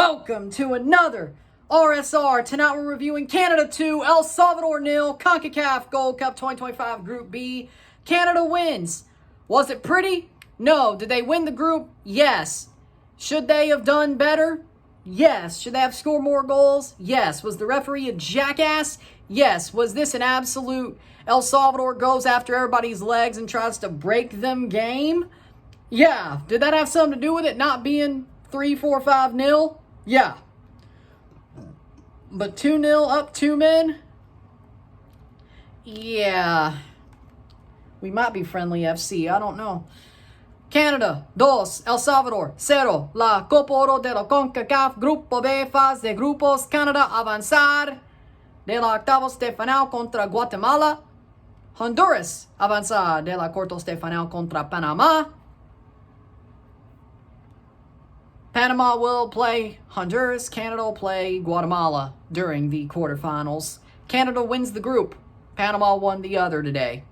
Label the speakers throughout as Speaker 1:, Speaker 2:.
Speaker 1: Welcome to another RSR. Tonight we're reviewing Canada 2, El Salvador 0, CONCACAF Gold Cup 2025 Group B. Canada wins. Was it pretty? No. Did they win the group? Yes. Should they have done better? Yes. Should they have scored more goals? Yes. Was the referee a jackass? Yes. Was this an absolute El Salvador goes after everybody's legs and tries to break them game? Yeah. Did that have something to do with it not being 3-4-5-0? Yeah. But 2-0 up 2 men? Yeah. We might be friendly FC. I don't know. Canada 2, El Salvador 0. La Copa Oro de la CONCACAF Grupo B, fase de grupos. Canada avanzar de la octavos de final contra Guatemala. Honduras avanzar de la cuartos de final contra Panamá. Panama will play Honduras. Canada will play Guatemala during the quarterfinals. Canada wins the group. Panama won the other today.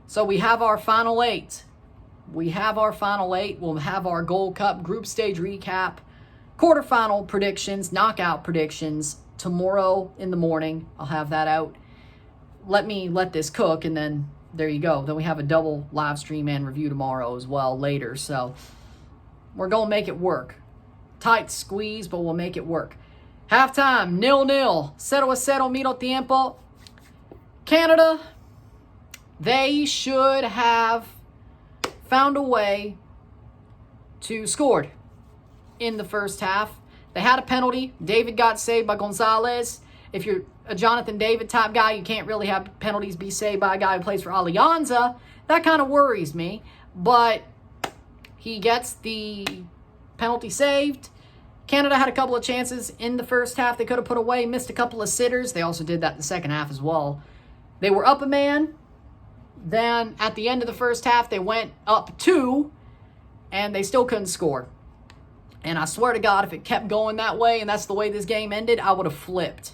Speaker 1: So we have our final 8. We'll have our Gold Cup group stage recap, quarterfinal predictions, knockout predictions tomorrow in the morning. I'll have that out. Let this cook, and then there you go. Then we have a double live stream and review tomorrow as well later. So we're going to make it work. Tight squeeze, but we'll make it work. Halftime, 0-0. 0-0, medio tiempo. Canada, they should have found a way to score in the first half. They had a penalty. David got saved by Gonzalez. If you're a Jonathan David type guy, you can't really have penalties be saved by a guy who plays for Alianza. That kind of worries me. But he gets the penalty saved. Canada had a couple of chances in the first half they could have put away, missed a couple of sitters. They also did that in the second half as well. They were up a man. Then at the end of the first half, they went up 2, and they still couldn't score. And I swear to God, if it kept going that way, and that's the way this game ended, I would have flipped.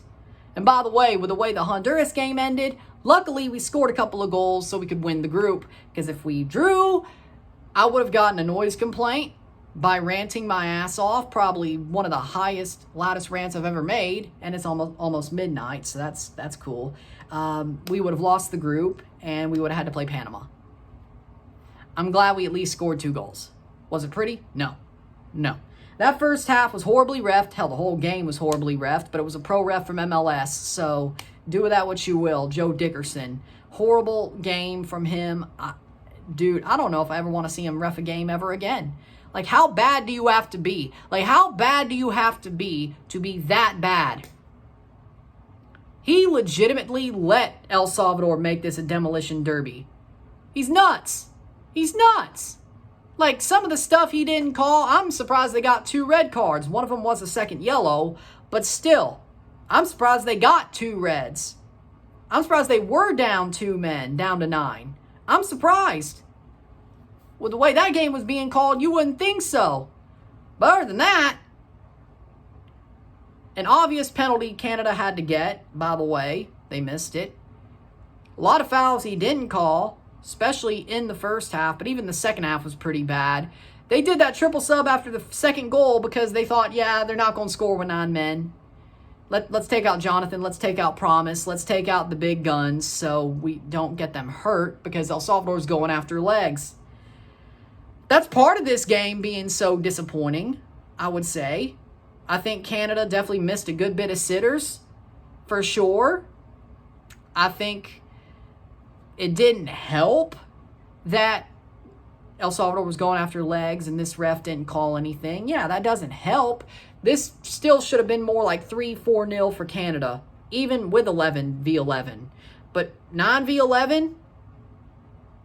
Speaker 1: And by the way, with the way the Honduras game ended, luckily we scored a couple of goals so we could win the group. Because if we drew, I would have gotten a noise complaint by ranting my ass off, probably one of the loudest rants I've ever made, and it's almost midnight, so that's cool. We would have lost the group, and we would have had to play Panama. I'm glad we at least scored 2 goals. Was it pretty? No. That first half was horribly reffed. Hell, the whole game was horribly reffed, but it was a pro ref from MLS, so do with that what you will. Joe Dickerson. Horrible game from him. Dude, I don't know if I ever want to see him ref a game ever again. Like, how bad do you have to be? How bad do you have to be that bad? He legitimately let El Salvador make this a demolition derby. He's nuts. Like, some of the stuff he didn't call, I'm surprised they got 2 red cards. One of them was a second yellow, but still, I'm surprised they got 2 reds. I'm surprised they were down 2 men, down to 9. I'm surprised. With the way that game was being called, you wouldn't think so. But other than that, an obvious penalty Canada had to get, by the way. They missed it. A lot of fouls he didn't call, especially in the first half, but even the second half was pretty bad. They did that triple sub after the second goal because they thought, yeah, they're not going to score with 9 men. Let's take out Jonathan. Let's take out Promise. Let's take out the big guns so we don't get them hurt because El Salvador's going after legs. That's part of this game being so disappointing, I would say. I think Canada definitely missed a good bit of sitters, for sure. I think it didn't help that El Salvador was going after legs and this ref didn't call anything. Yeah, that doesn't help. This still should have been more like 3-4-0 for Canada, even with 11v11. But 9v11,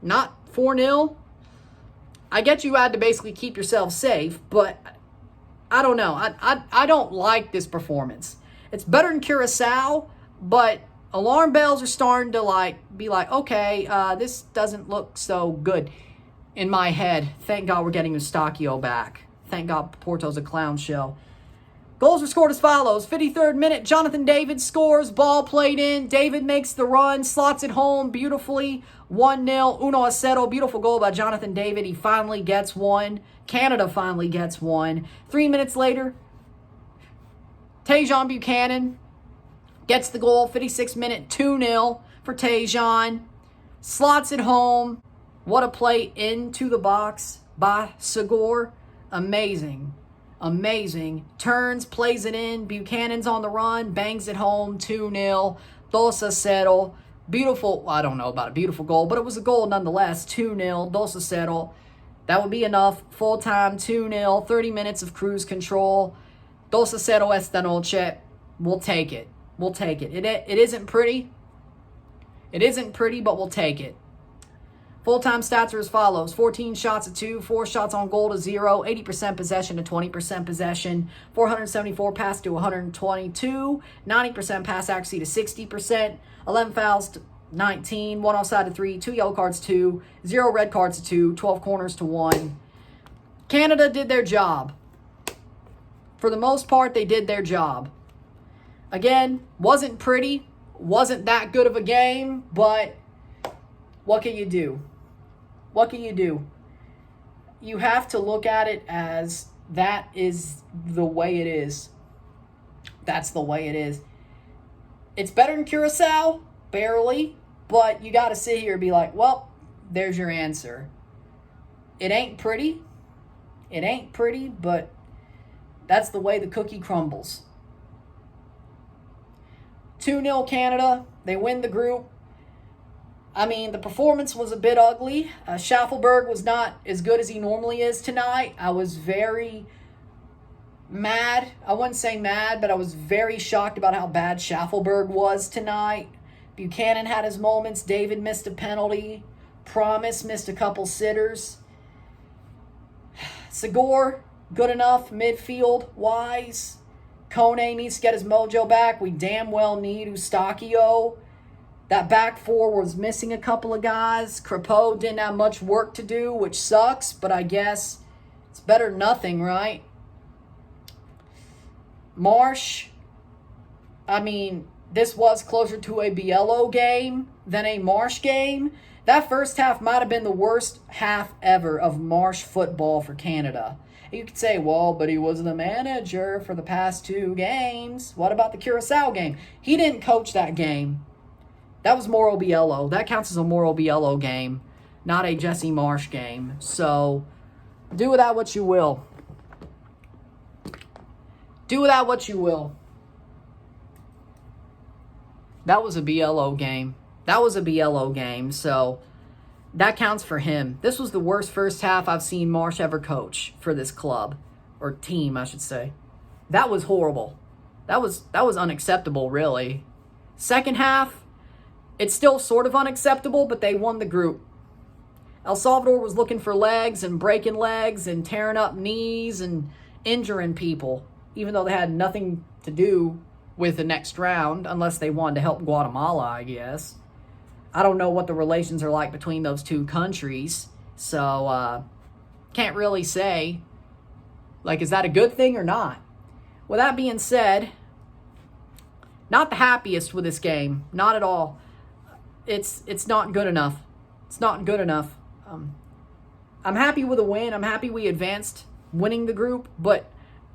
Speaker 1: not 4-0. I get you had to basically keep yourself safe, but I don't know. I don't like this performance. It's better than Curacao, but alarm bells are starting to be like, okay, this doesn't look so good in my head. Thank God we're getting Eustachio back. Thank God Porto's a clown show. Goals were scored as follows. 53rd minute, Jonathan David scores. Ball played in. David makes the run. Slots it home beautifully. 1-0. 1-0. Beautiful goal by Jonathan David. He finally gets one. Canada finally gets one. 3 minutes later, Tajon Buchanan gets the goal, 56th minute, 2-0 for Tajon. Slots it home. What a play into the box by Segor. Amazing. Amazing. Turns, plays it in. Buchanan's on the run, bangs it home, 2-0. 2-0. Beautiful, I don't know about a beautiful goal, but it was a goal nonetheless, 2-0. 2-0. That would be enough. Full time, 2-0. 30 minutes of cruise control. 2-0 esta noche. We'll take it. We'll take it. It isn't pretty. It isn't pretty, but we'll take it. Full-time stats are as follows. 14 shots to 2, 4 shots on goal to 0, 80% possession to 20% possession, 474 pass to 122, 90% pass accuracy to 60%, 11 fouls to 19, 1 offside to 3, 2 yellow cards to 2, 0 red cards to 2, 12 corners to 1. Canada did their job. For the most part, they did their job. Again, wasn't pretty, wasn't that good of a game, but what can you do? What can you do? You have to look at it as that is the way it is. That's the way it is. It's better than Curacao, barely, but you got to sit here and be like, well, there's your answer. It ain't pretty. It ain't pretty, but that's the way the cookie crumbles. 2-0 Canada. They win the group. I mean, the performance was a bit ugly. Schaffelberg was not as good as he normally is tonight. I was very mad. I wouldn't say mad, but I was very shocked about how bad Schaffelberg was tonight. Buchanan had his moments. David missed a penalty. Promise missed a couple sitters. Segor, good enough midfield-wise. Kone needs to get his mojo back. We damn well need Eustachio. That back four was missing a couple of guys. Crepeau didn't have much work to do, which sucks, but I guess it's better than nothing, right? Marsh, I mean, this was closer to a Biello game than a Marsh game. That first half might have been the worst half ever of Marsh football for Canada. You could say, well, but he was the manager for the past 2 games. What about the Curacao game? He didn't coach that game. That was Mauro Biello. That counts as a Mauro Biello game, not a Jesse Marsh game. So, do with that what you will. Do with that what you will. That was a Biello game. That was a Biello game, so that counts for him. This was the worst first half I've seen Marsh ever coach for this club, or team, I should say. That was horrible. That was unacceptable, really. Second half, it's still sort of unacceptable, but they won the group. El Salvador was looking for legs and breaking legs and tearing up knees and injuring people, even though they had nothing to do with the next round, unless they wanted to help Guatemala, I guess. I don't know what the relations are like between those 2 countries, so can't really say, like, is that a good thing or not? With that being said, not the happiest with this game, not at all. It's not good enough. It's not good enough. I'm happy with a win. I'm happy we advanced winning the group, but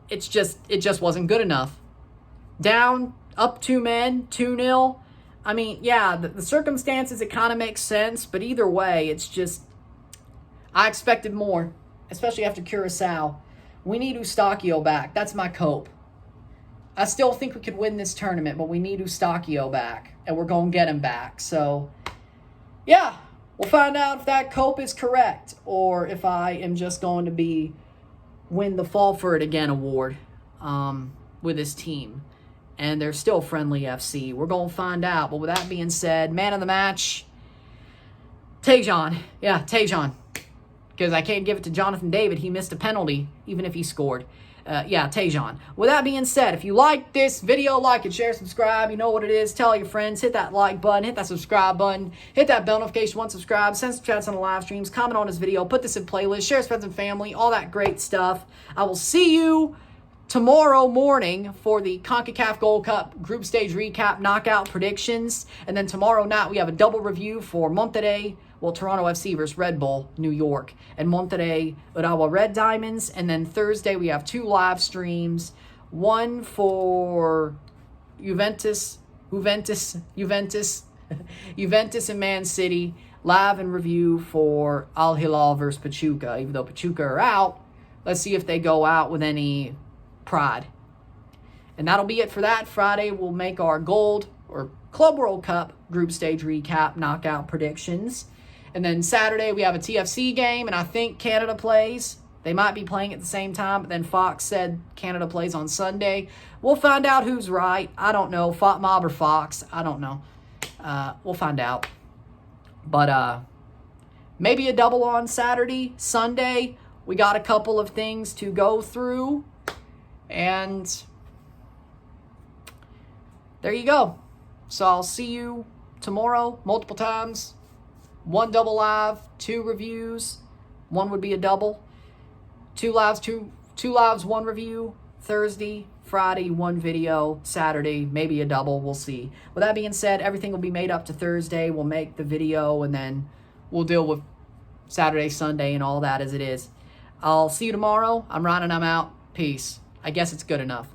Speaker 1: it just wasn't good enough. Down, up 2 men, 2-0. I mean, yeah, the circumstances, it kind of makes sense, but either way, it's just, I expected more, especially after Curacao. We need Eustachio back. That's my cope. I still think we could win this tournament, but we need Eustachio back, and we're going to get him back. So, yeah, we'll find out if that cope is correct, or if I am just going to win the Fall for It Again award with this team. And they're still friendly FC. We're going to find out. But with that being said, man of the match, Tajon. Yeah, Tajon. Because I can't give it to Jonathan David. He missed a penalty, even if he scored. Yeah, Tajon. With that being said, if you like this video, like it, share, subscribe. You know what it is. Tell your friends. Hit that like button. Hit that subscribe button. Hit that bell notification once subscribed. Send some chats on the live streams. Comment on this video. Put this in playlist. Share with friends and family. All that great stuff. I will see you tomorrow morning for the CONCACAF Gold Cup Group Stage Recap Knockout Predictions. And then tomorrow night we have a double review for Monterrey, Toronto FC versus Red Bull, New York. And Monterrey, Urawa Red Diamonds. And then Thursday we have 2 live streams. one for Juventus, Juventus and Man City, live and review for Al Hilal versus Pachuca. Even though Pachuca are out, let's see if they go out with any pride. And that'll be it for that. Friday, we'll make our Gold or Club World Cup group stage recap, knockout predictions. And then Saturday, we have a TFC game, and I think Canada plays. They might be playing at the same time, but then Fox said Canada plays on Sunday. We'll find out who's right. I don't know. Mob or Fox. I don't know. We'll find out. But maybe a double on Saturday. Sunday, we got a couple of things to go through. And there you go. So I'll see you tomorrow multiple times. 1 double live, 2 reviews. 1 would be a double. 2 lives, 2 lives, 1 review. Thursday, Friday, 1 video. Saturday, maybe a double. We'll see. With that being said, everything will be made up to Thursday. We'll make the video, and then we'll deal with Saturday, Sunday, and all that as it is. I'll see you tomorrow. I'm Ryan, and I'm out. Peace. I guess it's good enough.